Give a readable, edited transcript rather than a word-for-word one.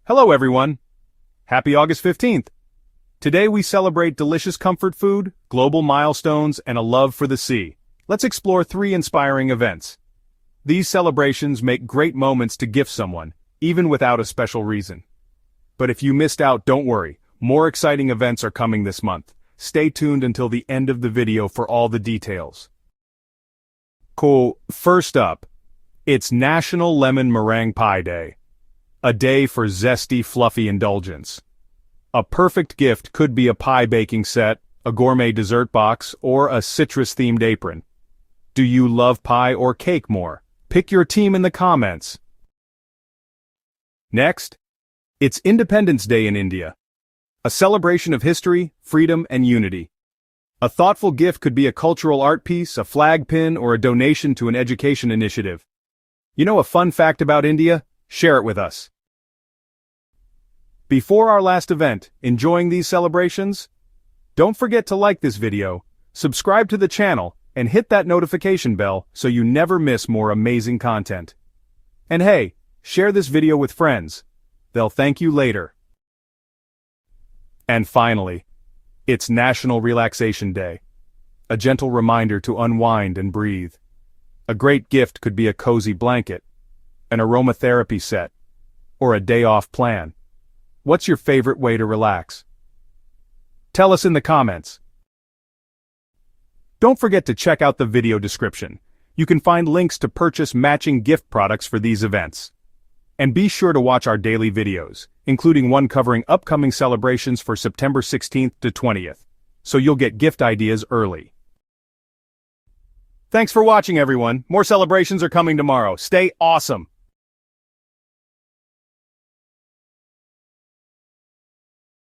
Hello everyone! Happy August 15th! Today we celebrate delicious comfort food, global milestones, and a love for the sea. Let's explore 3 inspiring events. These celebrations make great moments to gift someone, even without a special reason. But if you missed out, don't worry, more exciting events are coming this month. Stay tuned until the end of the video for all the details. Cool, first up, it's National Lemon Meringue Pie Day. A day for zesty, fluffy indulgence. A perfect gift could be a pie baking set, a gourmet dessert box, or a citrus-themed apron. Do you love pie or cake more? Pick your team in the comments. Next, it's Independence Day in India. A celebration of history, freedom, and unity. A thoughtful gift could be a cultural art piece, a flag pin, or a donation to an education initiative. You know a fun fact about India? Share it with us. Before our last event, enjoying these celebrations? Don't forget to like this video, subscribe to the channel, and hit that notification bell so you never miss more amazing content. And hey, share this video with friends. They'll thank you later. And finally, it's National Relaxation Day. A gentle reminder to unwind and breathe. A great gift could be a cozy blanket, an aromatherapy set, or a day-off plan. What's your favorite way to relax? Tell us in the comments. Don't forget to check out the video description. You can find links to purchase matching gift products for these events. And be sure to watch our daily videos, including one covering upcoming celebrations for September 16th to 20th, so you'll get gift ideas early. Thanks for watching, everyone. More celebrations are coming tomorrow. Stay awesome!